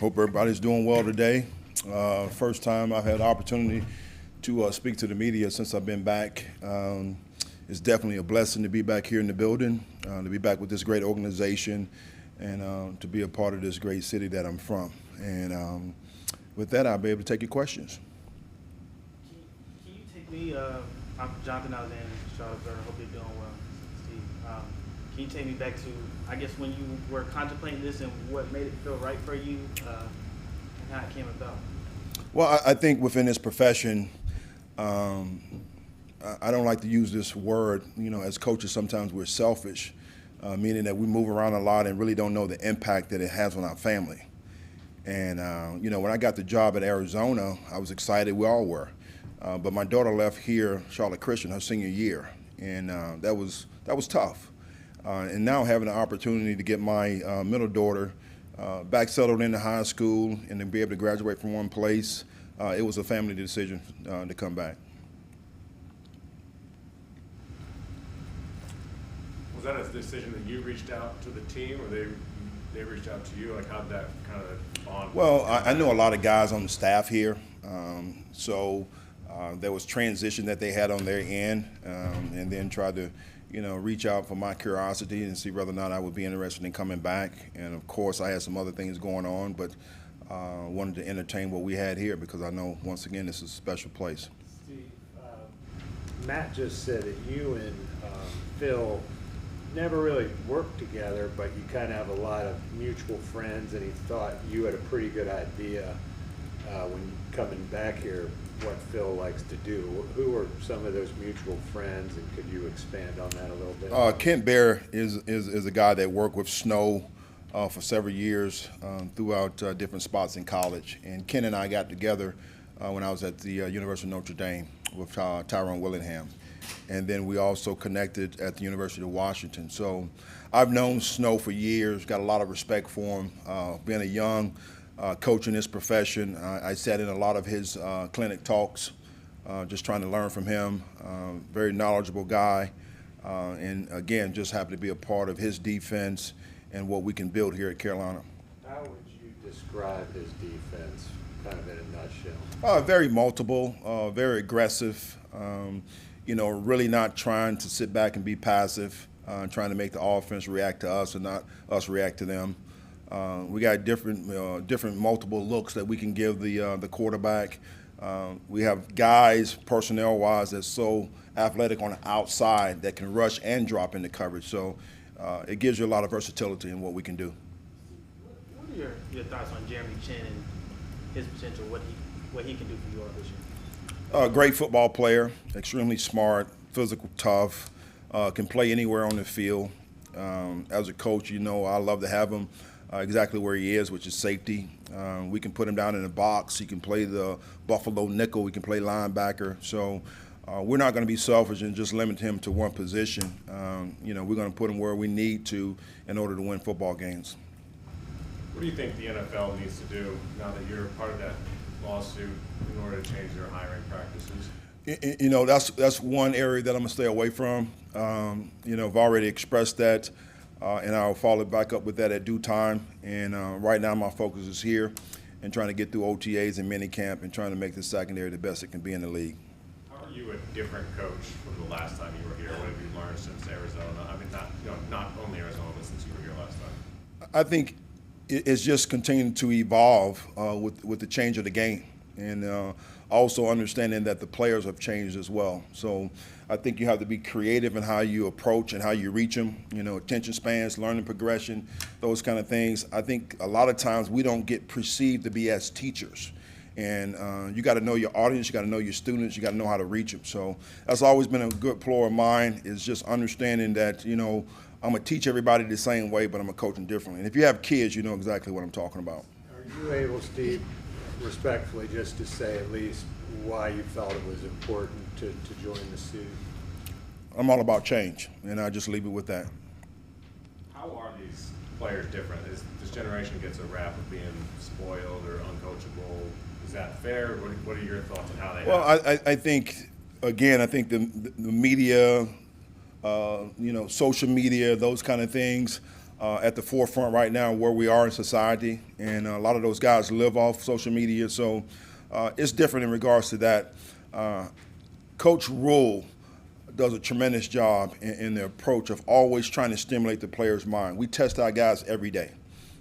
Hope everybody's doing well today. First time I've had the opportunity to speak to the media since I've been back. It's definitely a blessing to be back here in the building, to be back with this great organization, and to be a part of this great city that I'm from. And with that, I'll be able to take your questions. Can you take me, I'm Jonathan Alexander, Charlotte. Hope you're doing well, Steve. Can you take me back to, I guess, when you were contemplating this and what made it feel right for you and how it came about? Well, I think within this profession, I don't like to use this word. As coaches, sometimes we're selfish, meaning that we move around a lot and really don't know the impact that it has on our family. And, when I got the job at Arizona, I was excited. We all were. But my daughter left here, Charlotte Christian, her senior year, and that was tough. And now having the opportunity to get my middle daughter back settled into high school and to be able to graduate from one place, it was a family decision to come back. Was that a decision that you reached out to the team, or they reached out to you? Like, how'd that kind of bond? Well, I know a lot of guys on the staff here, so there was transition that they had on their end, and then tried to reach out for my curiosity and see whether or not I would be interested in coming back. And of course, I had some other things going on, but wanted to entertain what we had here because I know, once again, this is a special place. Steve, Matt just said that you and Phil never really worked together, but you kind of have a lot of mutual friends, and he thought you had a pretty good idea when coming back here what Phil likes to do. Who are some of those mutual friends, and could you expand on that a little bit? Kent Bear is a guy that worked with Snow for several years throughout different spots in college. And Ken and I got together when I was at the University of Notre Dame with Tyrone Willingham. And then we also connected at the University of Washington. So I've known Snow for years, got a lot of respect for him. Being a young coach in this profession, I sat in a lot of his clinic talks, just trying to learn from him. Very knowledgeable guy. And again, just happy to be a part of his defense and what we can build here at Carolina. How would you describe his defense, kind of in a nutshell? Very multiple, very aggressive. Really not trying to sit back and be passive, trying to make the offense react to us and not us react to them. We got different multiple looks that we can give the quarterback. We have guys, personnel-wise, that's so athletic on the outside that can rush and drop into coverage. So it gives you a lot of versatility in what we can do. What are your thoughts on Jeremy Chin and his potential, what he can do for you all this year? Great football player, extremely smart, physical, tough, can play anywhere on the field. As a coach, I love to have him exactly where he is, which is safety. We can put him down in the box. He can play the Buffalo nickel. We can play linebacker. So we're not going to be selfish and just limit him to one position. We're going to put him where we need to in order to win football games. What do you think the NFL needs to do now that you're part of that lawsuit in order to change their hiring practices? That's one area that I'm going to stay away from. I've already expressed that, and I'll follow back up with that at due time. And right now my focus is here and trying to get through OTAs and minicamp and trying to make the secondary the best it can be in the league. How are you a different coach from the last time you were here? What have you learned since Arizona? I mean, not only Arizona, but since you were here last time. I think it's just continuing to evolve with the change of the game, and also understanding that the players have changed as well. So I think you have to be creative in how you approach and how you reach them. Attention spans, learning progression, those kind of things. I think a lot of times we don't get perceived to be as teachers. And you got to know your audience, you got to know your students, you got to know how to reach them. So that's always been a good ploy of mine, is just understanding that, I'm going to teach everybody the same way, but I'm going to coach them differently. And if you have kids, you know exactly what I'm talking about. Are you able, Steve, respectfully, just to say at least why you felt it was important to join the suit? I'm all about change, and I just leave it with that. How are these players different? This generation gets a rap of being spoiled or uncoachable. Is that fair? What are your thoughts on how they I think, again, the media, social media, those kind of things, at the forefront right now where we are in society, and a lot of those guys live off social media, so it's different in regards to that. Coach Rule does a tremendous job in the approach of always trying to stimulate the player's mind. We test our guys every day,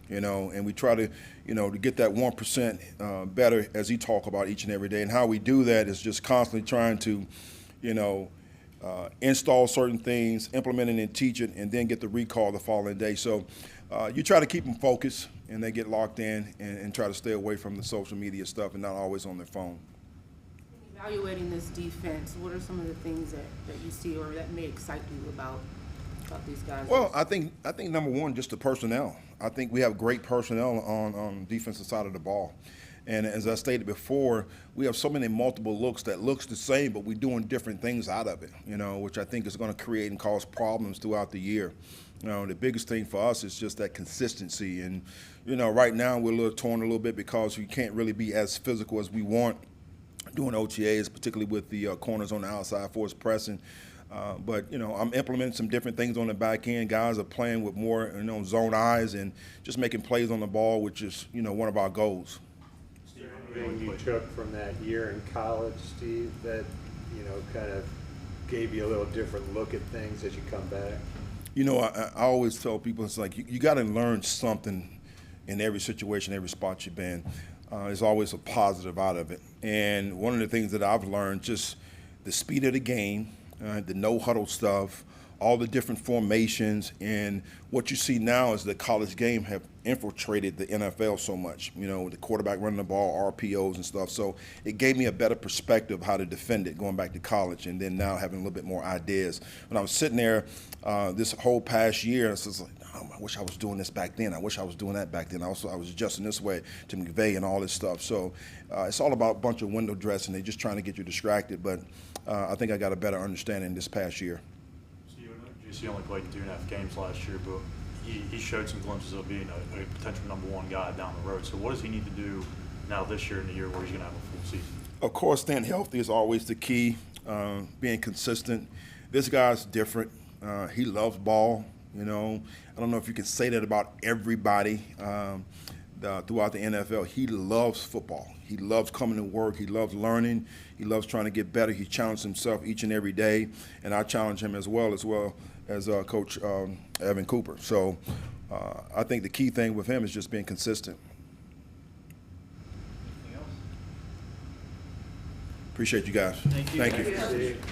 and we try to, to get that 1% better, as he talk about each and every day. And how we do that is just constantly trying to, install certain things, implement it and teach it, and then get the recall the following day. So you try to keep them focused, and they get locked in and try to stay away from the social media stuff and not always on their phone. Evaluating this defense, what are some of the things that you see or that may excite you about these guys? Well, I think number one, just the personnel. I think we have great personnel on the defensive side of the ball. And as I stated before, we have so many multiple looks that looks the same, but we're doing different things out of it, which I think is going to create and cause problems throughout the year. The biggest thing for us is just that consistency. And, right now we're a little torn a little bit because we can't really be as physical as we want doing OTAs, particularly with the corners on the outside for us pressing. But I'm implementing some different things on the back end. Guys are playing with more, zone eyes and just making plays on the ball, which is, one of our goals. Anything you took from that year in college, Steve, that, kind of gave you a little different look at things as you come back? I always tell people, it's like you got to learn something in every situation, every spot you've been. There's always a positive out of it. And one of the things that I've learned, just the speed of the game, the no-huddle stuff, all the different formations, and what you see now is the college game have infiltrated the NFL so much, the quarterback running the ball, RPOs and stuff. So it gave me a better perspective how to defend it going back to college, and then now having a little bit more ideas. When I was sitting there this whole past year, I was like, oh, I wish I was doing this back then. I wish I was doing that back then. I was adjusting this way to McVay and all this stuff. So it's all about a bunch of window dressing. They're just trying to get you distracted. But I think I got a better understanding this past year. He only played 2.5 games last year, but he showed some glimpses of being a potential number one guy down the road. So what does he need to do now this year in the year where he's going to have a full season? Of course, staying healthy is always the key, being consistent. This guy's different. He loves ball. I don't know if you can say that about everybody throughout the NFL. He loves football. He loves coming to work. He loves learning. He loves trying to get better. He challenges himself each and every day, and I challenge him as well as Coach Evan Cooper. So I think the key thing with him is just being consistent. Anything else? Appreciate you guys. Thank you. Thank you. Steve.